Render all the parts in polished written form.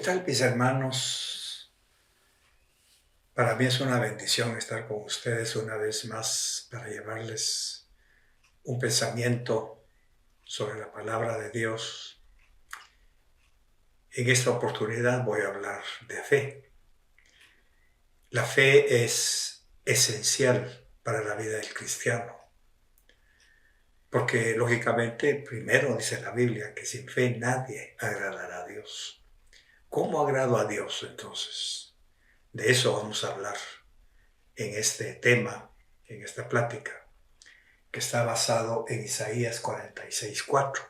tal, mis hermanos? Para mí es una bendición estar con ustedes una vez más para llevarles un pensamiento sobre la palabra de Dios. En esta oportunidad voy a hablar de fe. La fe es esencial para la vida del cristiano, porque lógicamente primero dice la Biblia que sin fe nadie agradará a Dios. ¿Cómo agrado a Dios entonces? De eso vamos a hablar en este tema, en esta plática, que está basado en Isaías 46:4,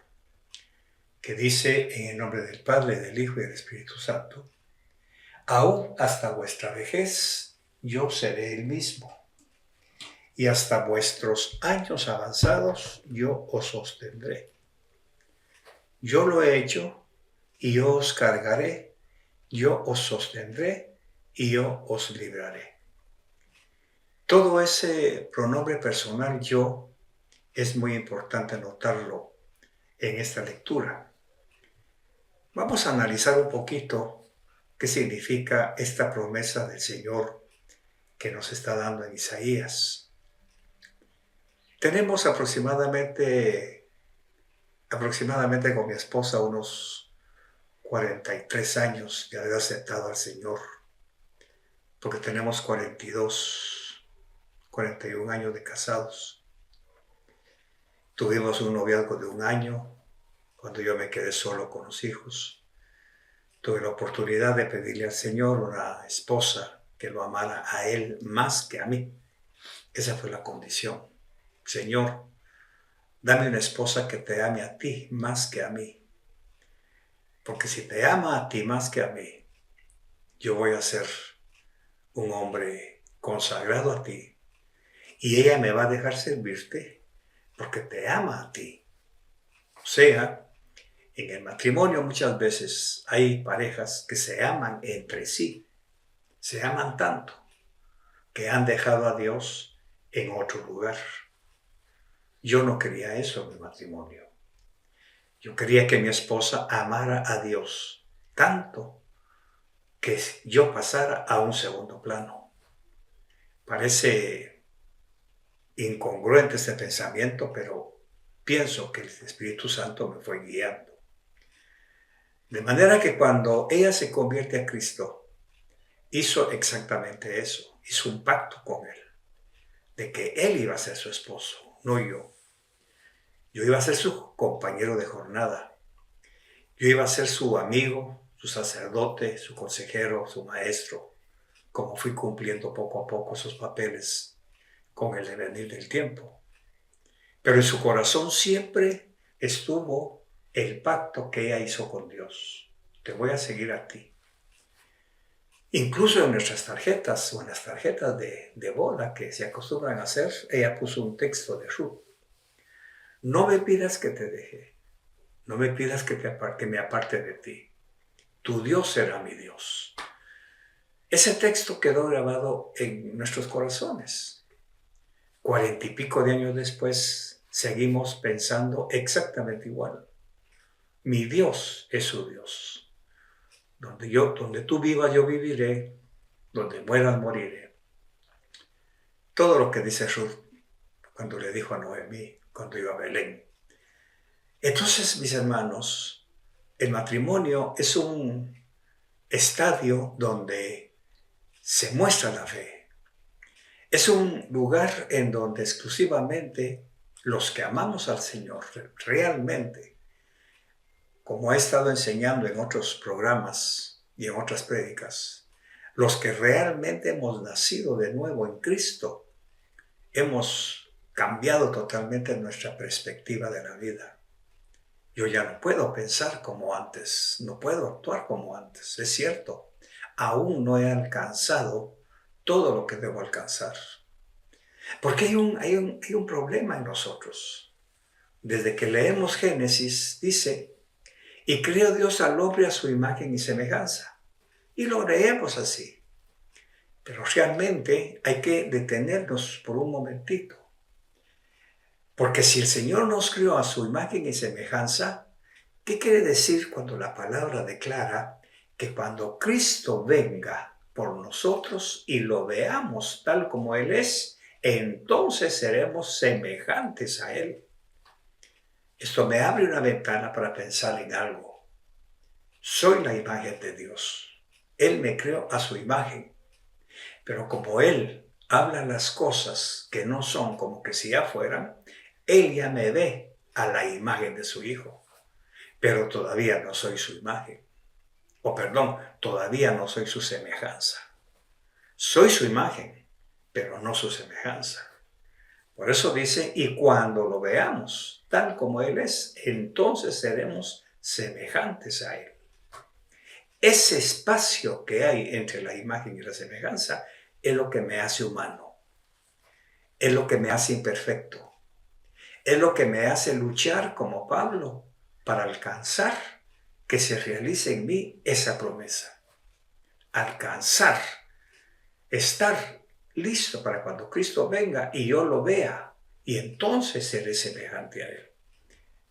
que dice: en el nombre del Padre, del Hijo y del Espíritu Santo, aún hasta vuestra vejez yo seré el mismo, y hasta vuestros años avanzados yo os sostendré. Yo lo he hecho, y yo os cargaré, yo os sostendré, y yo os libraré. Todo ese pronombre personal yo es muy importante notarlo en esta lectura. Vamos a analizar un poquito qué significa esta promesa del Señor que nos está dando en Isaías. Tenemos aproximadamente con mi esposa unos 43 años de haber aceptado al Señor, porque tenemos 41 años de casados. Tuvimos un noviazgo de 1 año, cuando yo me quedé solo con los hijos. Tuve la oportunidad de pedirle al Señor una esposa que lo amara a Él más que a mí. Esa fue la condición. Señor, dame una esposa que te ame a ti más que a mí. Porque si te ama a ti más que a mí, yo voy a ser un hombre consagrado a ti. Y ella me va a dejar servirte porque te ama a ti. O sea, en el matrimonio muchas veces hay parejas que se aman entre sí, se aman tanto que han dejado a Dios en otro lugar. Yo no quería eso en mi matrimonio. Yo quería que mi esposa amara a Dios tanto que yo pasara a un segundo plano. Parece incongruente este pensamiento, pero pienso que el Espíritu Santo me fue guiando. De manera que cuando ella se convierte a Cristo, hizo exactamente eso, hizo un pacto con Él, de que Él iba a ser su esposo, no yo. Yo iba a ser su compañero de jornada, yo iba a ser su amigo, su sacerdote, su consejero, su maestro, como fui cumpliendo poco a poco esos papeles con el devenir del tiempo. Pero en su corazón siempre estuvo el pacto que ella hizo con Dios. Te voy a seguir a ti. Incluso en nuestras tarjetas o en las tarjetas de boda que se acostumbran a hacer, ella puso un texto de Ruth. No me pidas que te deje, no me pidas que me aparte de ti. Tu Dios será mi Dios. Ese texto quedó grabado en nuestros corazones. 40 y pico de años después, seguimos pensando exactamente igual. Mi Dios es su Dios. Donde tú vivas, yo viviré. Donde mueras, moriré. Todo lo que dice Ruth cuando le dijo a Noemí, cuando iba a Belén. Entonces, mis hermanos, el matrimonio es un estadio donde se muestra la fe. Es un lugar en donde exclusivamente los que amamos al Señor realmente, como he estado enseñando en otros programas y en otras prédicas, los que realmente hemos nacido de nuevo en Cristo, hemos cambiado totalmente nuestra perspectiva de la vida. Yo ya no puedo pensar como antes, no puedo actuar como antes, es cierto. Aún no he alcanzado todo lo que debo alcanzar. Porque hay un problema en nosotros. Desde que leemos Génesis, dice: y creó Dios al hombre a su imagen y semejanza. Y lo leemos así. Pero realmente hay que detenernos por un momentito. Porque si el Señor nos creó a su imagen y semejanza, ¿qué quiere decir cuando la palabra declara que cuando Cristo venga por nosotros y lo veamos tal como Él es, entonces seremos semejantes a Él. Esto me abre una ventana para pensar en algo. Soy la imagen de Dios. Él me creó a su imagen. Pero como Él habla las cosas que no son como que si ya fueran, Él ya me ve a la imagen de su Hijo. Pero todavía no soy su imagen. O perdón, todavía no soy su semejanza. Soy su imagen, pero no su semejanza. Por eso dice, y cuando lo veamos tal como Él es, entonces seremos semejantes a Él. Ese espacio que hay entre la imagen y la semejanza es lo que me hace humano, es lo que me hace imperfecto, es lo que me hace luchar como Pablo para alcanzar que se realice en mí esa promesa. Alcanzar, estar listo para cuando Cristo venga y yo lo vea, y entonces seré semejante a Él.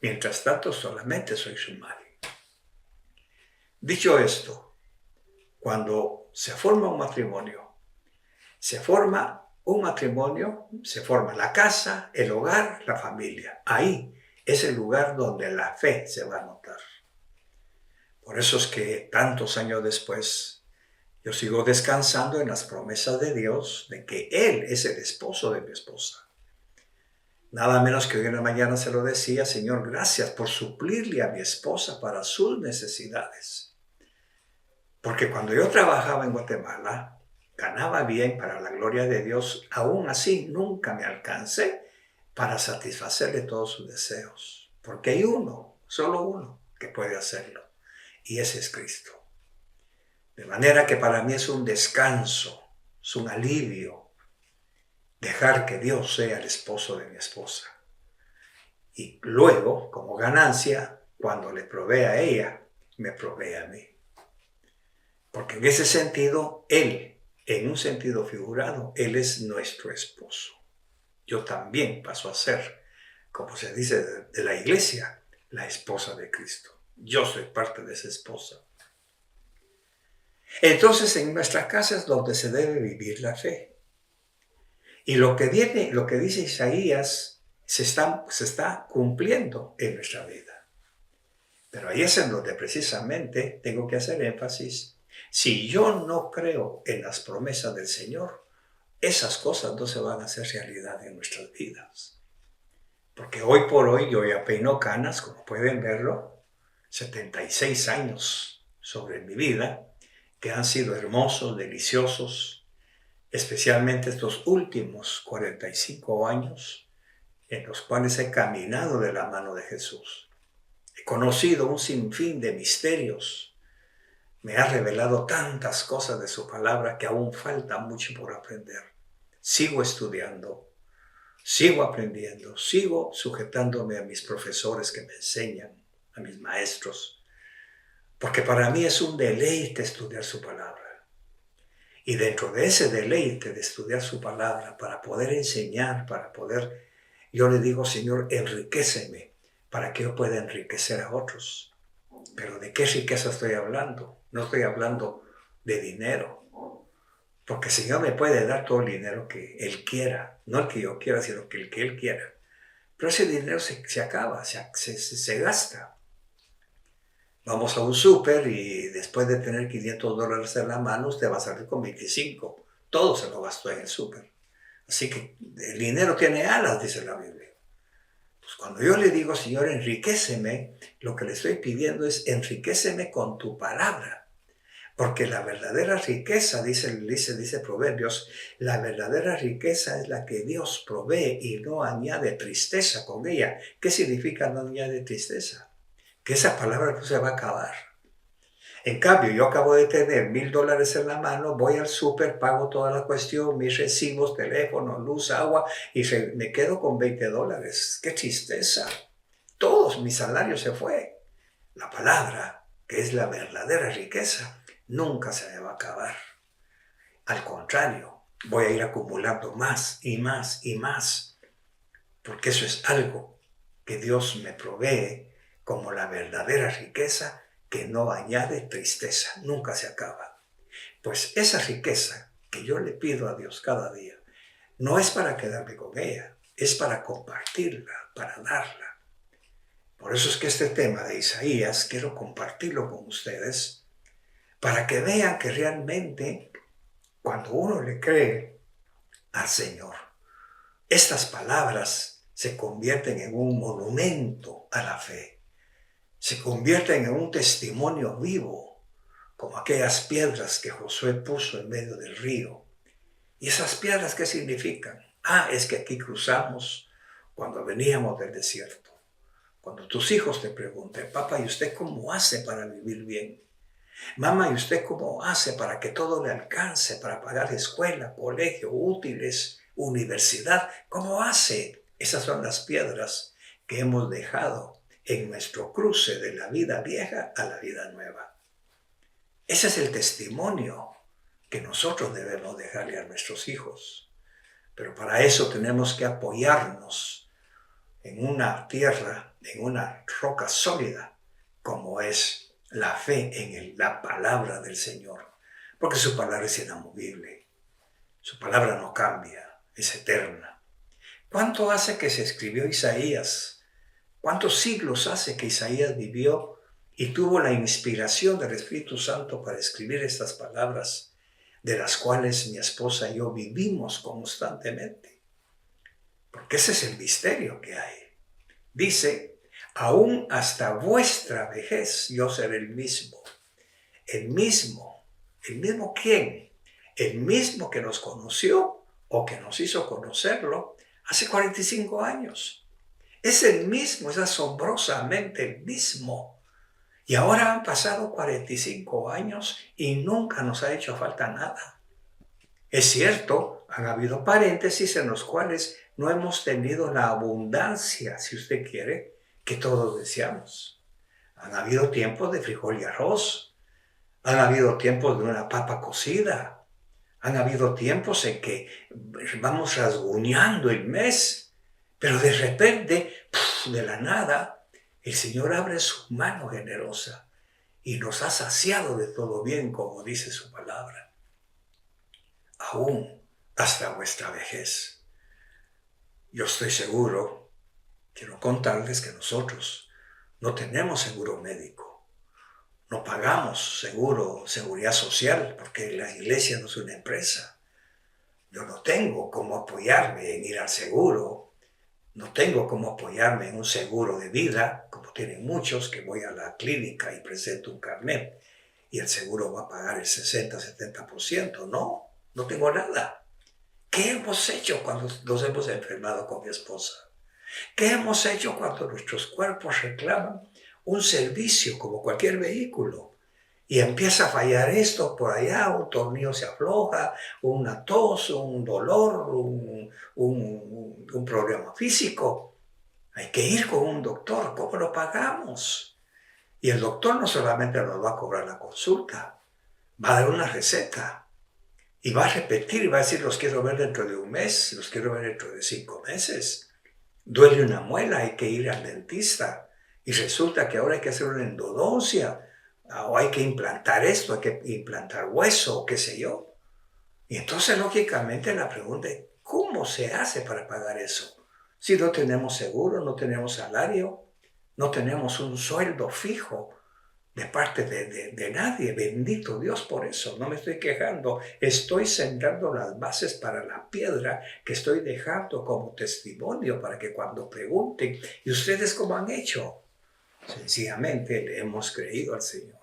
Mientras tanto, solamente soy su imagen. Dicho esto, cuando se forma un matrimonio, se forma la casa, el hogar, la familia. Ahí es el lugar donde la fe se va a notar. Por eso es que tantos años después, yo sigo descansando en las promesas de Dios de que Él es el esposo de mi esposa. Nada menos que hoy en la mañana se lo decía, Señor, gracias por suplirle a mi esposa para sus necesidades. Porque cuando yo trabajaba en Guatemala, ganaba bien para la gloria de Dios, aún así nunca me alcancé para satisfacerle todos sus deseos. Porque hay uno, solo uno, que puede hacerlo, y ese es Cristo. De manera que para mí es un descanso, es un alivio dejar que Dios sea el esposo de mi esposa. Y luego, como ganancia, cuando le provee a ella, me provee a mí. Porque en ese sentido, Él, en un sentido figurado, Él es nuestro esposo. Yo también paso a ser, como se dice de la iglesia, la esposa de Cristo. Yo soy parte de esa esposa. Entonces, en nuestra casa es donde se debe vivir la fe. Y lo que dice Isaías, se está cumpliendo en nuestra vida. Pero ahí es en donde precisamente tengo que hacer énfasis. Si yo no creo en las promesas del Señor, esas cosas no se van a hacer realidad en nuestras vidas. Porque hoy por hoy yo ya peino canas, como pueden verlo, 76 años sobre mi vida, que han sido hermosos, deliciosos, especialmente estos últimos 45 años en los cuales he caminado de la mano de Jesús. He conocido un sinfín de misterios. Me ha revelado tantas cosas de su palabra que aún falta mucho por aprender. Sigo estudiando, sigo aprendiendo, sigo sujetándome a mis profesores que me enseñan, a mis maestros, porque para mí es un deleite estudiar su palabra. Y dentro de ese deleite de estudiar su palabra, para poder enseñar, yo le digo, Señor, enriquéceme para que yo pueda enriquecer a otros. Pero ¿de qué riqueza estoy hablando? No estoy hablando de dinero, porque el Señor me puede dar todo el dinero que Él quiera, no el que yo quiera, sino que el que Él quiera. Pero ese dinero se acaba, se gasta. Vamos a un súper y después de tener $500 en la mano, usted va a salir con 25. Todo se lo gastó en el súper. Así que el dinero tiene alas, dice la Biblia. Pues cuando yo le digo, Señor, enriquéceme, lo que le estoy pidiendo es enriquéceme con tu palabra. Porque la verdadera riqueza, dice Proverbios, la verdadera riqueza es la que Dios provee y no añade tristeza con ella. ¿Qué significa no añade tristeza? Que esa palabra no se va a acabar. En cambio, yo acabo de tener $1,000 en la mano, voy al súper, pago toda la cuestión, mis recibos, teléfono, luz, agua, y me quedo con $20. ¡Qué tristeza! Todo mi salario se fue. La palabra, que es la verdadera riqueza, nunca se me va a acabar. Al contrario, voy a ir acumulando más y más y más, porque eso es algo que Dios me provee como la verdadera riqueza que no añade tristeza, nunca se acaba. Pues esa riqueza que yo le pido a Dios cada día, no es para quedarme con ella, es para compartirla, para darla. Por eso es que este tema de Isaías quiero compartirlo con ustedes, para que vean que realmente cuando uno le cree al Señor, estas palabras se convierten en un monumento a la fe, se convierten en un testimonio vivo, como aquellas piedras que Josué puso en medio del río. ¿Y esas piedras qué significan? Es que aquí cruzamos cuando veníamos del desierto. Cuando tus hijos te pregunten, papá, ¿y usted cómo hace para vivir bien? Mamá, ¿y usted cómo hace para que todo le alcance, para pagar escuela, colegio, útiles, universidad? ¿Cómo hace? Esas son las piedras que hemos dejado en nuestro cruce de la vida vieja a la vida nueva. Ese es el testimonio que nosotros debemos dejarle a nuestros hijos. Pero para eso tenemos que apoyarnos en una tierra, en una roca sólida, como es la fe en la palabra del Señor. Porque su palabra es inamovible. Su palabra no cambia, es eterna. ¿Cuánto hace que se escribió Isaías? ¿Cuántos siglos hace que Isaías vivió y tuvo la inspiración del Espíritu Santo para escribir estas palabras, de las cuales mi esposa y yo vivimos constantemente? Porque ese es el misterio que hay. Dice, aún hasta vuestra vejez yo seré el mismo. ¿El mismo quién? El mismo que nos conoció o que nos hizo conocerlo hace 45 años. Es el mismo, es asombrosamente el mismo. Y ahora han pasado 45 años y nunca nos ha hecho falta nada. Es cierto, han habido paréntesis en los cuales no hemos tenido la abundancia, si usted quiere, que todos deseamos. Han habido tiempos de frijol y arroz. Han habido tiempos de una papa cocida. Han habido tiempos en que vamos rasguñando el mes. Pero de repente, de la nada, el Señor abre su mano generosa y nos ha saciado de todo bien, como dice su palabra. Aún hasta vuestra vejez. Yo estoy seguro, quiero contarles que nosotros no tenemos seguro médico, no pagamos seguridad social, porque la iglesia no es una empresa. Yo no tengo cómo apoyarme en ir al seguro, no tengo cómo apoyarme en un seguro de vida, como tienen muchos, que voy a la clínica y presento un carnet y el seguro va a pagar el 60-70%. No tengo nada. ¿Qué hemos hecho cuando nos hemos enfermado con mi esposa? ¿Qué hemos hecho cuando nuestros cuerpos reclaman un servicio como cualquier vehículo? Y empieza a fallar esto por allá, un tornillo se afloja, una tos, un dolor, un problema físico. Hay que ir con un doctor. ¿Cómo lo pagamos? Y el doctor no solamente nos va a cobrar la consulta, va a dar una receta. Y va a repetir y va a decir, los quiero ver dentro de un mes, los quiero ver dentro de 5 meses. Duele una muela, hay que ir al dentista. Y resulta que ahora hay que hacer una endodoncia, o hay que implantar esto, hay que implantar hueso, o qué sé yo. Y entonces, lógicamente, la pregunta es, ¿cómo se hace para pagar eso? Si no tenemos seguro, no tenemos salario, no tenemos un sueldo fijo de parte de nadie. Bendito Dios por eso. No me estoy quejando. Estoy sentando las bases para la piedra que estoy dejando como testimonio para que cuando pregunten, ¿y ustedes cómo han hecho? Sencillamente le hemos creído al Señor.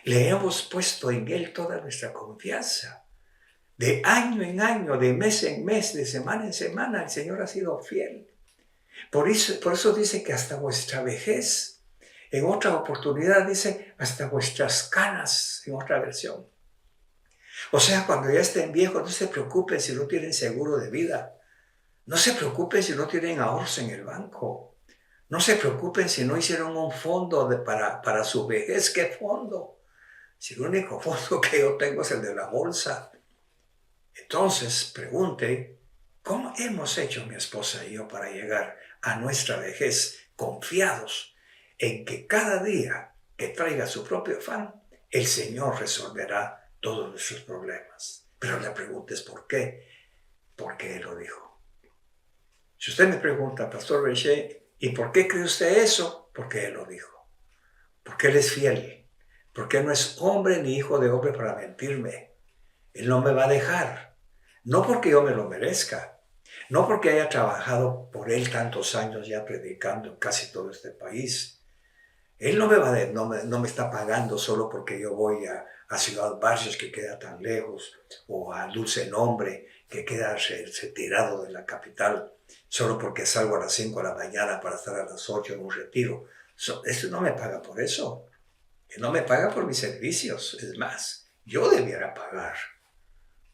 Le hemos puesto en Él toda nuestra confianza. De año en año, de mes en mes, de semana en semana, el Señor ha sido fiel. Por eso dice que hasta vuestra vejez. En otra oportunidad dice hasta vuestras canas, en otra versión. O sea, cuando ya estén viejos, no se preocupen si no tienen seguro de vida. No se preocupen si no tienen ahorros en el banco. No se preocupen si no hicieron un fondo para su vejez. ¿Qué fondo? Si el único fondo que yo tengo es el de la bolsa. Entonces, pregunte, ¿cómo hemos hecho mi esposa y yo para llegar a nuestra vejez confiados en que cada día que traiga su propio afán, el Señor resolverá todos nuestros problemas. Pero la pregunta es ¿por qué? Porque Él lo dijo. Si usted me pregunta, Pastor Reché, ¿y por qué cree usted eso? Porque Él lo dijo. Porque Él es fiel. Porque Él no es hombre ni hijo de hombre para mentirme. Él no me va a dejar. No porque yo me lo merezca. No porque haya trabajado por Él tantos años ya predicando en casi todo este país. Él no me está pagando solo porque yo voy a Ciudad Barrios, que queda tan lejos, o a Dulce Nombre, que queda retirado de la capital, solo porque salgo a las 5 de la mañana para estar a las 8 en un retiro. Esto no me paga por eso. Él no me paga por mis servicios. Es más, yo debiera pagar,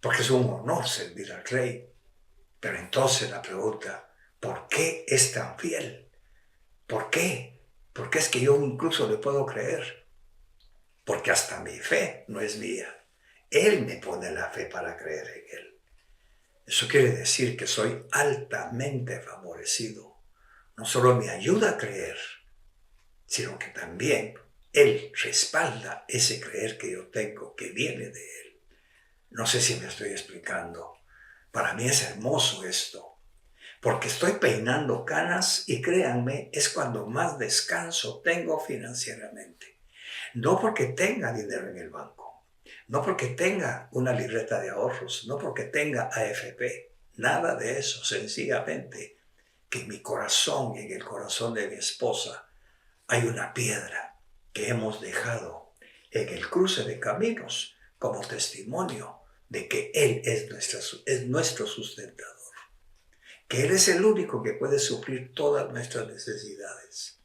porque es un honor servir al Rey. Pero entonces la pregunta, ¿por qué es tan fiel? ¿Por qué? Porque es que yo incluso le puedo creer. Porque hasta mi fe no es mía. Él me pone la fe para creer en Él. Eso quiere decir que soy altamente favorecido. No solo me ayuda a creer, sino que también Él respalda ese creer que yo tengo, que viene de Él. No sé si me estoy explicando. Para mí es hermoso esto. Porque estoy peinando canas y créanme, es cuando más descanso tengo financieramente. No porque tenga dinero en el banco, no porque tenga una libreta de ahorros, no porque tenga AFP, nada de eso, sencillamente que en mi corazón y en el corazón de mi esposa hay una piedra que hemos dejado en el cruce de caminos como testimonio de que Él es nuestro sustentador. Que Él es el único que puede suplir todas nuestras necesidades.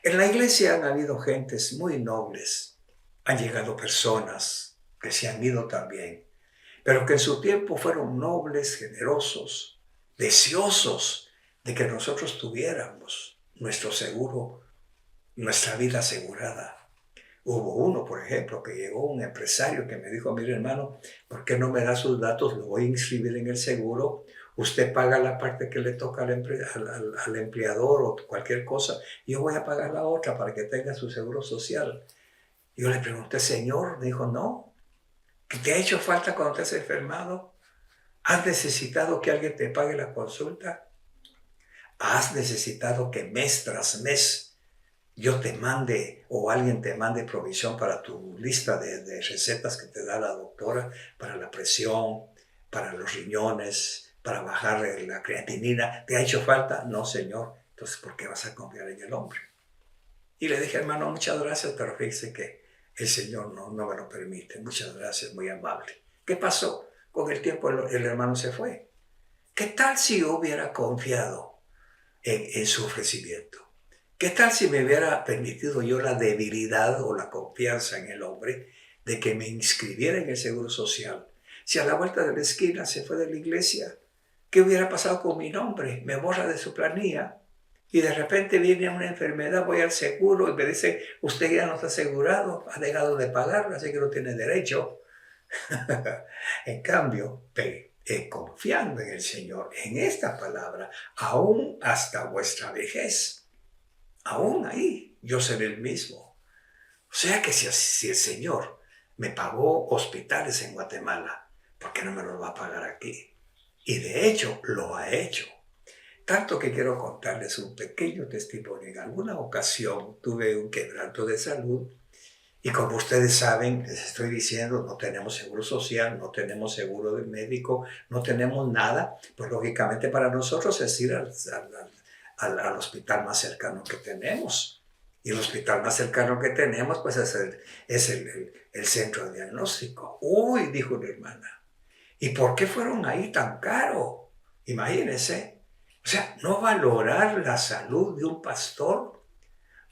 En la iglesia han habido gentes muy nobles, han llegado personas que se han ido también, pero que en su tiempo fueron nobles, generosos, deseosos de que nosotros tuviéramos nuestro seguro, nuestra vida asegurada. Hubo uno, por ejemplo, que llegó un empresario que me dijo, mire hermano, ¿por qué no me da sus datos? Lo voy a inscribir en el seguro. Usted paga la parte que le toca al empleador o cualquier cosa. Yo voy a pagar la otra para que tenga su seguro social. Yo le pregunté, Señor, me dijo, no. ¿Qué te ha hecho falta cuando te has enfermado? ¿Has necesitado que alguien te pague la consulta? ¿Has necesitado que mes tras mes yo te mande o alguien te mande provisión para tu lista de recetas que te da la doctora para la presión, para los riñones, para bajar la creatinina? ¿Te ha hecho falta? No, Señor. Entonces, ¿por qué vas a confiar en el hombre? Y le dije, hermano, muchas gracias, pero fíjese que el Señor no me lo permite. Muchas gracias, muy amable. ¿Qué pasó? Con el tiempo el hermano se fue. ¿Qué tal si yo hubiera confiado en su ofrecimiento? ¿Qué tal si me hubiera permitido yo la debilidad o la confianza en el hombre de que me inscribiera en el Seguro Social? Si a la vuelta de la esquina se fue de la iglesia, ¿qué hubiera pasado con mi nombre? Me borra de su planilla y de repente viene una enfermedad, voy al seguro y me dice, usted ya no está asegurado, ha dejado de pagar, así que no tiene derecho. En cambio, confiando en el Señor, en esta palabra, aún hasta vuestra vejez, aún ahí yo seré el mismo. O sea que si el Señor me pagó hospitales en Guatemala, ¿por qué no me los va a pagar aquí? Y de hecho lo ha hecho. Tanto que quiero contarles un pequeño testimonio. En alguna ocasión tuve un quebranto de salud y como ustedes saben, les estoy diciendo, no tenemos seguro social, no tenemos seguro de médico, no tenemos nada. Pues lógicamente para nosotros es ir al hospital más cercano que tenemos. Y el hospital más cercano que tenemos, pues es el centro de diagnóstico. Uy, dijo una hermana, ¿y por qué fueron ahí tan caro? Imagínense. O sea, no valorar la salud de un pastor,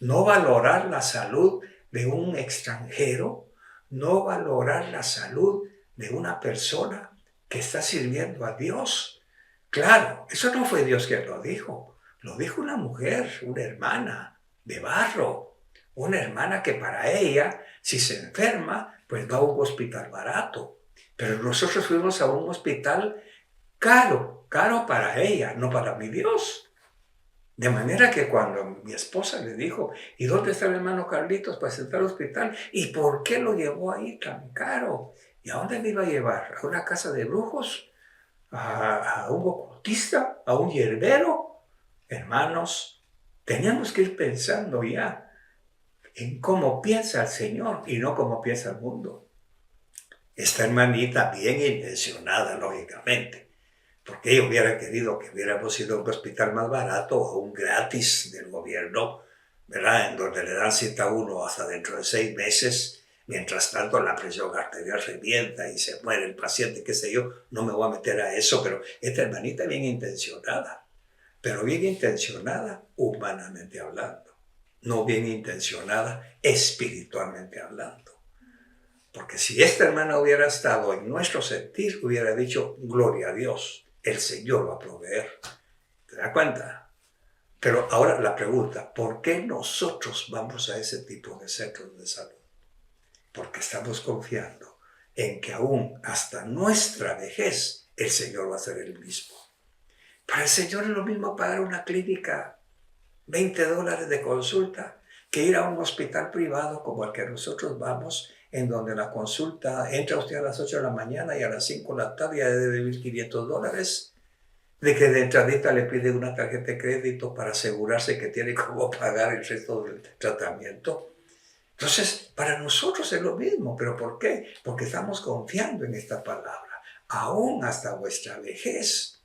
no valorar la salud de un extranjero, no valorar la salud de una persona que está sirviendo a Dios. Claro, eso no fue Dios quien lo dijo una mujer, una hermana de barro, una hermana que para ella, si se enferma, pues va a un hospital barato. Pero nosotros fuimos a un hospital caro para ella, no para mi Dios. De manera que cuando mi esposa le dijo, ¿y dónde está el hermano Carlitos para entrar al hospital? ¿Y por qué lo llevó ahí tan caro? ¿Y a dónde me iba a llevar? ¿A una casa de brujos? ¿A un ocultista? ¿A un hierbero? Hermanos, teníamos que ir pensando ya en cómo piensa el Señor y no cómo piensa el mundo. Esta hermanita bien intencionada, lógicamente, porque ella hubiera querido que hubiéramos ido a un hospital más barato o a un gratis del gobierno, ¿verdad? En donde le dan cita a uno hasta dentro de 6 meses. Mientras tanto, la presión arterial revienta y se muere el paciente, qué sé yo. No me voy a meter a eso, pero esta hermanita bien intencionada, pero bien intencionada humanamente hablando, no bien intencionada espiritualmente hablando. Porque si esta hermana hubiera estado en nuestro sentir, hubiera dicho, gloria a Dios, el Señor va a proveer. ¿Te das cuenta? Pero ahora la pregunta, ¿por qué nosotros vamos a ese tipo de centros de salud? Porque estamos confiando en que aún hasta nuestra vejez, el Señor va a ser el mismo. Para el Señor es lo mismo pagar una clínica $20 de consulta que ir a un hospital privado como el que nosotros vamos, en donde la consulta entra usted a las 8 de la mañana y a las 5 de la tarde ya debe $1,500, de que de entradita le pide una tarjeta de crédito para asegurarse que tiene cómo pagar el resto del tratamiento. Entonces, para nosotros es lo mismo, ¿pero por qué? Porque estamos confiando en esta palabra, aún hasta vuestra vejez.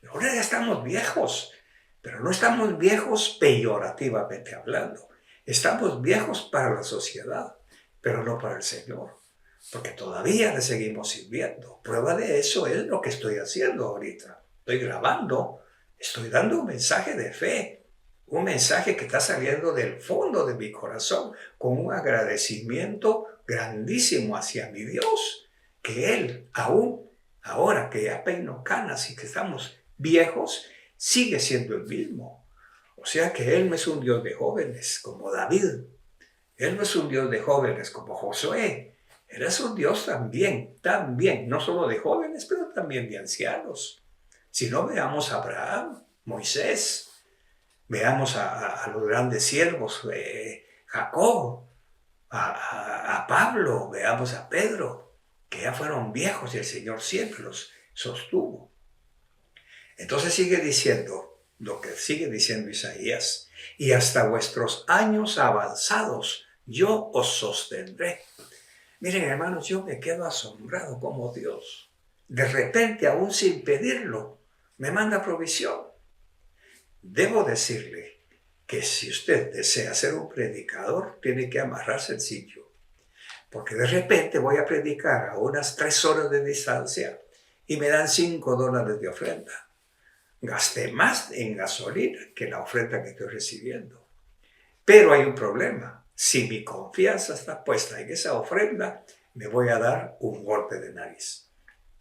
Ahora ya estamos viejos, pero no estamos viejos peyorativamente hablando. Estamos viejos para la sociedad, pero no para el Señor, porque todavía le seguimos sirviendo. Prueba de eso es lo que estoy haciendo ahorita. Estoy grabando, estoy dando un mensaje de fe, un mensaje que está saliendo del fondo de mi corazón con un agradecimiento grandísimo hacia mi Dios, que Él aún, ahora que ya peino canas y que estamos viejos, sigue siendo el mismo. O sea que Él no es un Dios de jóvenes como David. Él no es un Dios de jóvenes como Josué. Él es un Dios también, no solo de jóvenes, pero también de ancianos. Si no, veamos a Abraham, Moisés, veamos a los grandes siervos, Jacob, a Pablo, veamos a Pedro, que ya fueron viejos y el Señor siempre los sostuvo. Entonces sigue diciendo lo que sigue diciendo Isaías, y hasta vuestros años avanzados yo os sostendré. Miren, hermanos, yo me quedo asombrado como Dios, de repente, aún sin pedirlo, me manda provisión. Debo decirle que si usted desea ser un predicador, tiene que amarrarse el sitio, porque de repente voy a predicar a unas 3 horas de distancia y me dan $5 de ofrenda. Gasté más en gasolina que la ofrenda que estoy recibiendo. Pero hay un problema. Si mi confianza está puesta en esa ofrenda, me voy a dar un golpe de nariz.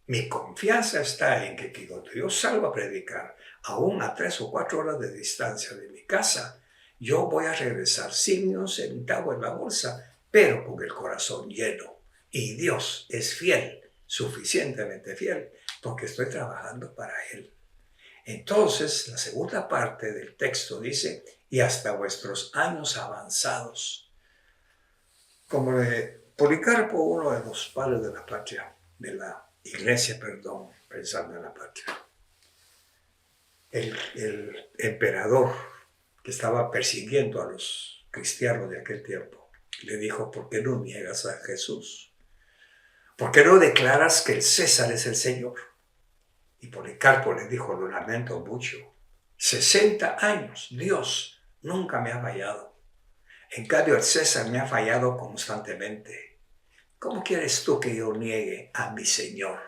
Mi confianza está en que cuando yo salgo a predicar, aún a 3 o 4 horas de distancia de mi casa, yo voy a regresar sin ni un centavo en la bolsa, pero con el corazón lleno. Y Dios es fiel, suficientemente fiel, porque estoy trabajando para Él. Entonces, la segunda parte del texto dice, y hasta vuestros años avanzados. Como Policarpo, uno de los padres de la patria, de la iglesia, pensando en la patria. El emperador que estaba persiguiendo a los cristianos de aquel tiempo, le dijo, ¿por qué no niegas a Jesús? ¿Por qué no declaras que el César es el Señor? Y Policarpo le dijo, lo lamento mucho, 60 años, Dios nunca me ha fallado. En cambio, el César me ha fallado constantemente. ¿Cómo quieres tú que yo niegue a mi Señor,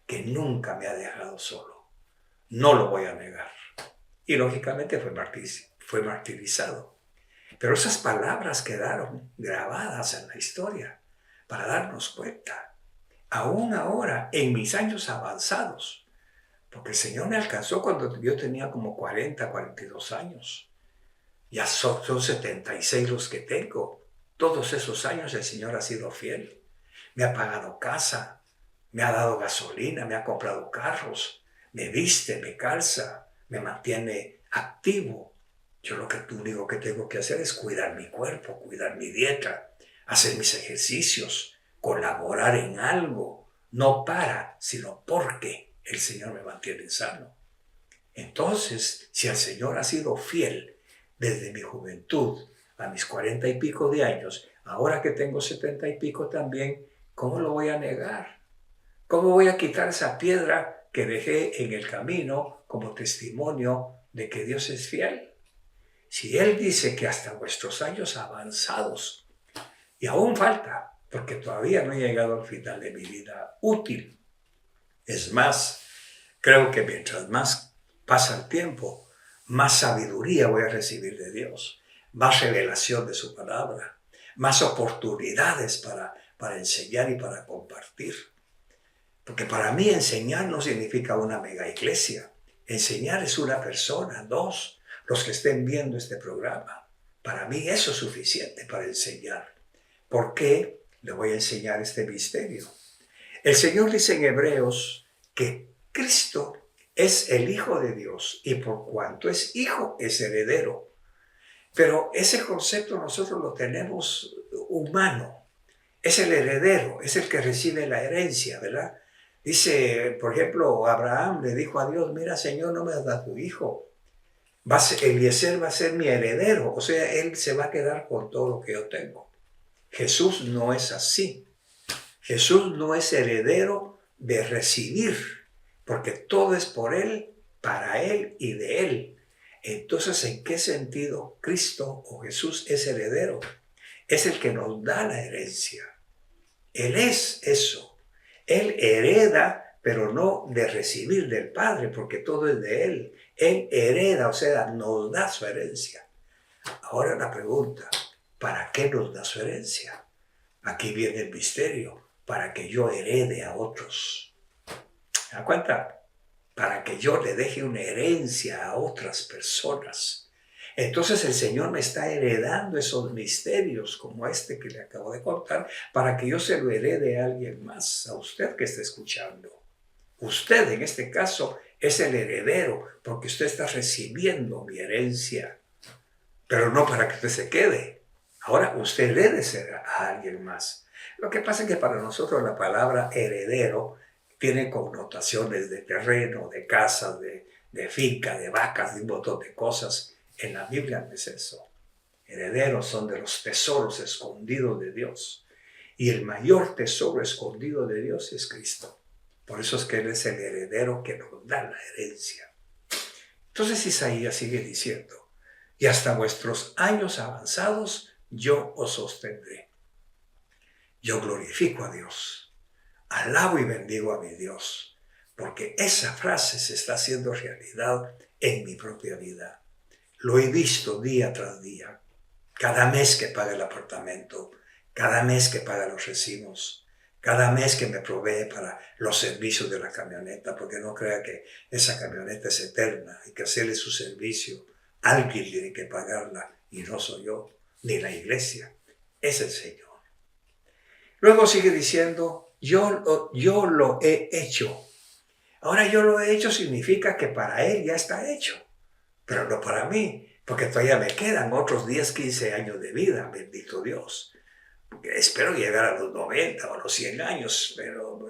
que nunca me ha dejado solo? No lo voy a negar. Y lógicamente fue martirizado. Pero esas palabras quedaron grabadas en la historia para darnos cuenta. Aún ahora, en mis años avanzados, porque el Señor me alcanzó cuando yo tenía como 42 años. Ya son 76 los que tengo. Todos esos años el Señor ha sido fiel. Me ha pagado casa, me ha dado gasolina, me ha comprado carros, me viste, me calza, me mantiene activo. Yo lo único que tengo que hacer es cuidar mi cuerpo, cuidar mi dieta, hacer mis ejercicios, colaborar en algo, no para, sino porque el Señor me mantiene sano. Entonces, si el Señor ha sido fiel desde mi juventud a mis 40 y pico de años, ahora que tengo 70 y pico también, ¿cómo lo voy a negar? ¿Cómo voy a quitar esa piedra que dejé en el camino como testimonio de que Dios es fiel? Si Él dice que hasta vuestros años avanzados, y aún falta, porque todavía no he llegado al final de mi vida útil. Es más, creo que mientras más pasa el tiempo, más sabiduría voy a recibir de Dios, más revelación de su palabra, más oportunidades para enseñar y para compartir. Porque para mí enseñar no significa una mega iglesia. Enseñar es una persona, dos, los que estén viendo este programa. Para mí eso es suficiente para enseñar. ¿Por qué le voy a enseñar este misterio? El Señor dice en Hebreos que Cristo es el Hijo de Dios y por cuanto es hijo, es heredero. Pero ese concepto nosotros lo tenemos humano. Es el heredero, es el que recibe la herencia, ¿verdad? Dice, por ejemplo, Abraham le dijo a Dios, mira, Señor, no me has dado tu hijo. Eliezer va a ser mi heredero, o sea, él se va a quedar con todo lo que yo tengo. Jesús no es así. Jesús no es heredero de recibir, porque todo es por Él, para Él y de Él. Entonces, ¿en qué sentido Cristo o Jesús es heredero? Es el que nos da la herencia. Él es eso. Él hereda, pero no de recibir del Padre, porque todo es de Él. Él hereda, o sea, nos da su herencia. Ahora la pregunta, ¿para qué nos da su herencia? Aquí viene el misterio, para que yo herede a otros. ¿Se da cuenta? Para que yo le deje una herencia a otras personas. Entonces el Señor me está heredando esos misterios como este que le acabo de contar, para que yo se lo herede a alguien más, a usted que está escuchando. Usted en este caso es el heredero, porque usted está recibiendo mi herencia, pero no para que usted se quede. Ahora usted herede a alguien más. Lo que pasa es que para nosotros la palabra heredero tiene connotaciones de terreno, de casa, de finca, de vacas, de un montón de cosas. En la Biblia no es eso. Herederos son de los tesoros escondidos de Dios. Y el mayor tesoro escondido de Dios es Cristo. Por eso es que Él es el heredero que nos da la herencia. Entonces Isaías sigue diciendo, y hasta vuestros años avanzados yo os sostendré. Yo glorifico a Dios, alabo y bendigo a mi Dios, porque esa frase se está haciendo realidad en mi propia vida. Lo he visto día tras día, cada mes que paga el apartamento, cada mes que paga los recibos, cada mes que me provee para los servicios de la camioneta, porque no crea que esa camioneta es eterna, hay que hacerle su servicio. Alguien tiene que pagarla y no soy yo, ni la iglesia, es el Señor. Luego sigue diciendo, yo lo he hecho. Ahora yo lo he hecho significa que para Él ya está hecho, pero no para mí, porque todavía me quedan otros 10, 15 años de vida, bendito Dios. Porque espero llegar a los 90 o a los 100 años, pero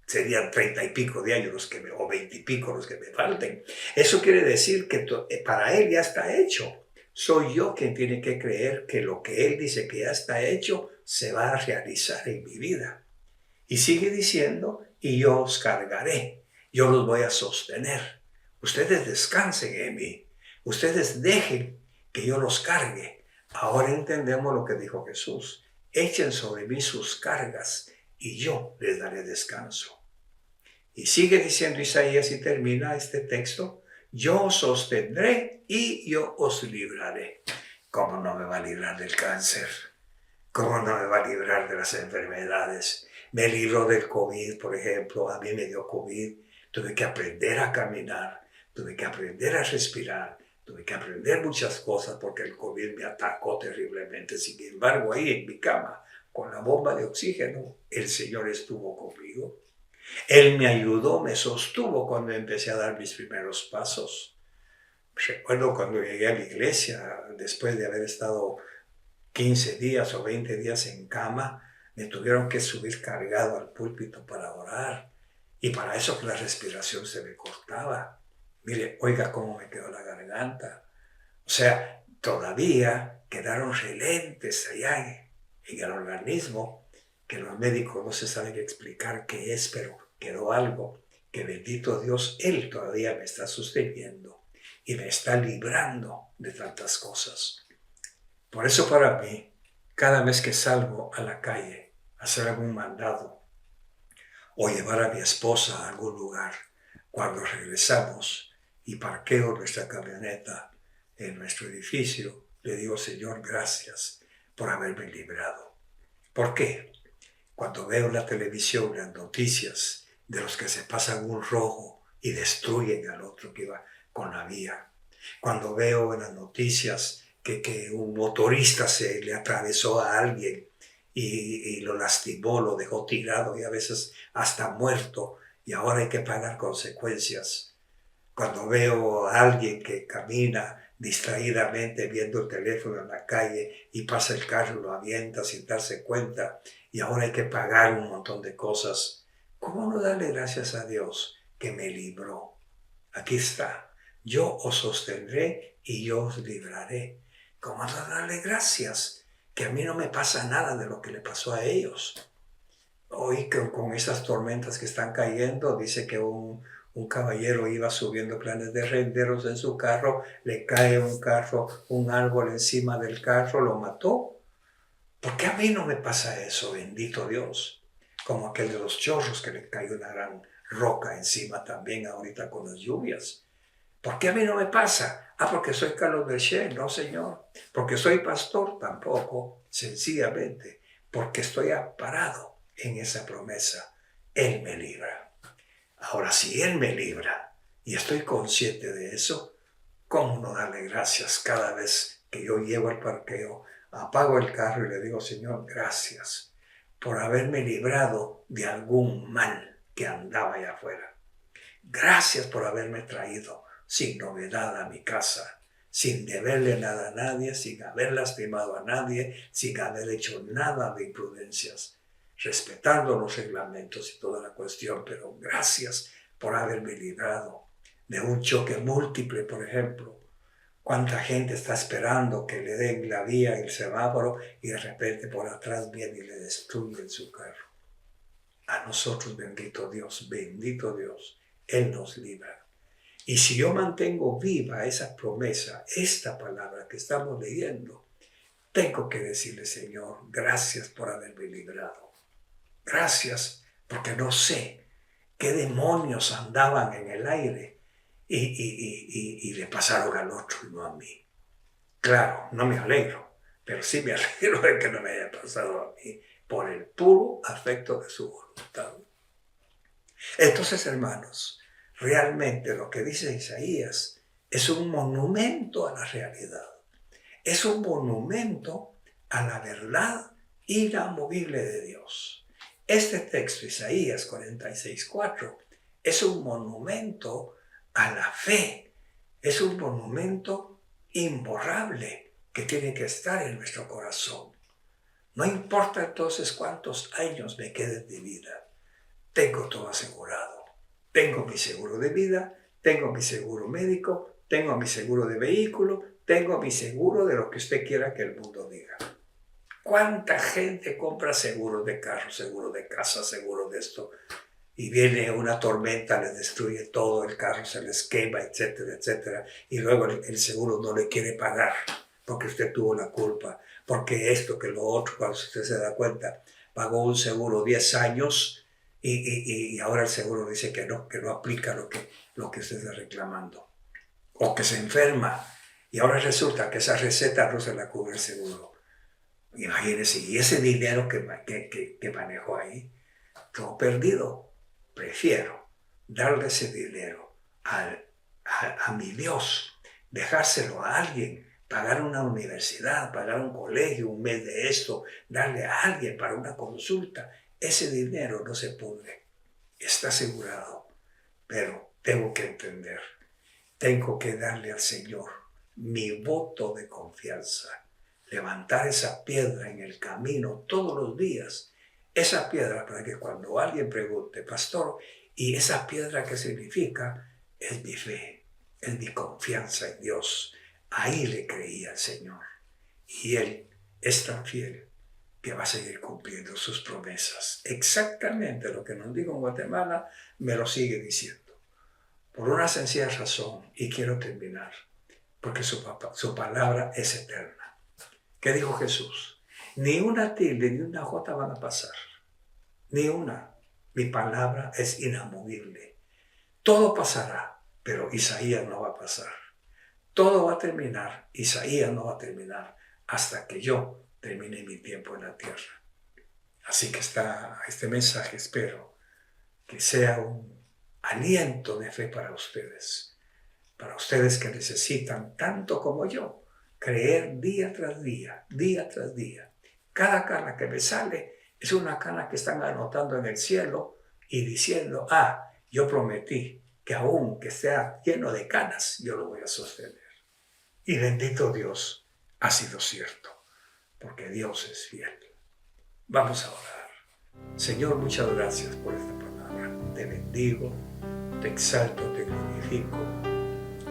serían 30 y pico de años o 20 y pico los que me falten. Eso quiere decir que para Él ya está hecho. Soy yo quien tiene que creer que lo que Él dice que ya está hecho se va a realizar en mi vida. Y sigue diciendo, y yo os cargaré, yo los voy a sostener. Ustedes descansen en mí, ustedes dejen que yo los cargue. Ahora entendemos lo que dijo Jesús. Echen sobre mí sus cargas y yo les daré descanso. Y sigue diciendo Isaías y termina este texto, yo os sostendré y yo os libraré. ¿Cómo no me va a librar del cáncer? ¿Cómo no me va a librar de las enfermedades? Me libró del COVID, por ejemplo. A mí me dio COVID. Tuve que aprender a caminar. Tuve que aprender a respirar. Tuve que aprender muchas cosas porque el COVID me atacó terriblemente. Sin embargo, ahí en mi cama, con la bomba de oxígeno, el Señor estuvo conmigo. Él me ayudó, me sostuvo cuando empecé a dar mis primeros pasos. Recuerdo cuando llegué a la iglesia, después de haber estado 15 días o 20 días en cama, me tuvieron que subir cargado al púlpito para orar. Y para eso que la respiración se me cortaba. Mire, oiga cómo me quedó la garganta. O sea, todavía quedaron relentes allá en el organismo que los médicos no se saben explicar qué es, pero quedó algo que, bendito Dios, Él todavía me está sosteniendo y me está librando de tantas cosas. Por eso para mí, cada vez que salgo a la calle a hacer algún mandado o llevar a mi esposa a algún lugar, cuando regresamos y parqueo nuestra camioneta en nuestro edificio, le digo, Señor, gracias por haberme librado. ¿Por qué? Cuando veo en la televisión las noticias de los que se pasan un rojo y destruyen al otro que va con la vía, cuando veo en las noticias que un motorista se le atravesó a alguien y lo lastimó, lo dejó tirado y a veces hasta muerto, y ahora hay que pagar consecuencias. Cuando veo a alguien que camina distraídamente viendo el teléfono en la calle y pasa el carro y lo avienta sin darse cuenta y ahora hay que pagar un montón de cosas, ¿cómo no darle gracias a Dios que me libró? Aquí está, yo os sostendré y yo os libraré. ¿Cómo no darle gracias? Que a mí no me pasa nada de lo que le pasó a ellos. Hoy con esas tormentas que están cayendo, dice que un caballero iba subiendo Planes de Renderos en su carro, le cae un árbol encima del carro, lo mató. ¿Por qué a mí no me pasa eso, bendito Dios? Como aquel de los chorros que le cayó una gran roca encima también ahorita con las lluvias. ¿Por qué a mí no me pasa? Porque soy Carlos Bechet, no señor. Porque soy pastor, tampoco. Sencillamente, porque estoy parado en esa promesa. Él me libra. Ahora, si Él me libra y estoy consciente de eso, ¿cómo no darle gracias cada vez que yo llego al parqueo, apago el carro y le digo, Señor, gracias por haberme librado de algún mal que andaba allá afuera? Gracias por haberme traído sin novedad a mi casa, sin deberle nada a nadie, sin haber lastimado a nadie, sin haber hecho nada de imprudencias, respetando los reglamentos y toda la cuestión, pero gracias por haberme librado de un choque múltiple, por ejemplo. ¿Cuánta gente está esperando que le den la vía, el semáforo, y de repente por atrás viene y le destruyen su carro? A nosotros, bendito Dios, Él nos libra. Y si yo mantengo viva esa promesa, esta palabra que estamos leyendo, tengo que decirle, Señor, gracias por haberme librado. Gracias, porque no sé qué demonios andaban en el aire y le pasaron al otro y no a mí. Claro, no me alegro, pero sí me alegro de que no me haya pasado a mí por el puro afecto de su voluntad. Entonces, hermanos, realmente lo que dice Isaías es un monumento a la realidad. Es un monumento a la verdad inamovible de Dios. Este texto, Isaías 46:4, es un monumento a la fe. Es un monumento imborrable que tiene que estar en nuestro corazón. No importa entonces cuántos años me queden de vida, tengo todo asegurado. Tengo mi seguro de vida, tengo mi seguro médico, tengo mi seguro de vehículo, tengo mi seguro de lo que usted quiera que el mundo diga. ¿Cuánta gente compra seguros de carro, seguro de casa, seguro de esto? Y viene una tormenta, les destruye todo, el carro se les quema, etcétera, etcétera. Y luego el seguro no le quiere pagar porque usted tuvo la culpa, porque esto, que lo otro, cuando usted se da cuenta, pagó un seguro 10 años y ahora el seguro dice que no aplica lo que usted está reclamando. O que se enferma y ahora resulta que esa receta no se la cubre el seguro. Imagínense, y ese dinero que manejó ahí, todo perdido. Prefiero darle ese dinero a mi Dios, dejárselo a alguien, pagar una universidad, pagar un colegio, un mes de esto, darle a alguien para una consulta. Ese dinero no se pudre, está asegurado, pero tengo que entender tengo que darle al Señor mi voto de confianza. Levantar esa piedra en el camino todos los días. Esa piedra para que cuando alguien pregunte, pastor, ¿y esa piedra qué significa? Es mi fe, es mi confianza en Dios. Ahí le creí al Señor. Y Él es tan fiel que va a seguir cumpliendo sus promesas. Exactamente lo que nos dijo en Guatemala, me lo sigue diciendo. Por una sencilla razón, y quiero terminar, porque su palabra es eterna. ¿Qué dijo Jesús? Ni una tilde ni una jota van a pasar. Ni una. Mi palabra es inamovible. Todo pasará, pero Isaías no va a pasar. Todo va a terminar, Isaías no va a terminar, hasta que yo termine mi tiempo en la tierra. Así que este mensaje espero que sea un aliento de fe para ustedes que necesitan tanto como yo, creer día tras día, día tras día. Cada cana que me sale es una cana que están anotando en el cielo y diciendo, yo prometí que aún que sea lleno de canas, yo lo voy a sostener. Y bendito Dios, ha sido cierto, porque Dios es fiel. Vamos a orar. Señor, muchas gracias por esta palabra. Te bendigo, te exalto, te glorifico.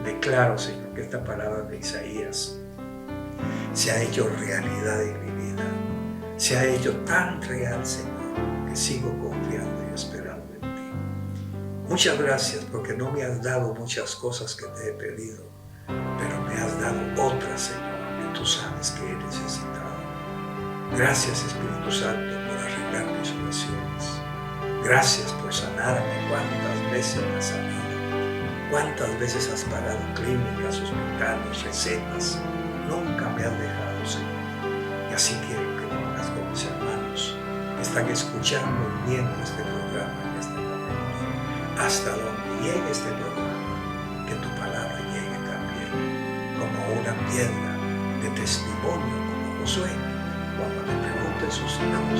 Declaro, Señor, que esta palabra de Isaías se ha hecho realidad en mi vida. Se ha hecho tan real, Señor, que sigo confiando y esperando en ti. Muchas gracias porque no me has dado muchas cosas que te he pedido, pero me has dado otras, Señor, que tú sabes que he necesitado. Gracias, Espíritu Santo, por arreglar mis oraciones. Gracias por sanarme. ¿Cuántas veces me has sanado? ¿Cuántas veces has pagado clínicas, hospitales, recetas? Nunca me has dejado, Señor. Y así quiero que lo hagas con mis hermanos que están escuchando y viendo este programa en este momento. Hasta donde llegue este programa, que tu palabra llegue también como una piedra de testimonio, como Josué, cuando le pregunten sus hijos,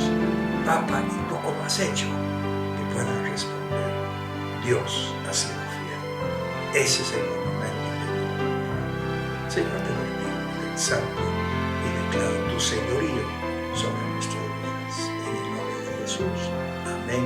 papá, ¿y tú cómo has hecho? Que puedan responder, Dios ha sido fiel. Ese es el monumento de tu voluntad. Señor, te bendigo, te exalto y declaro tu señorío sobre nuestras vidas. En el nombre de Jesús. Amén.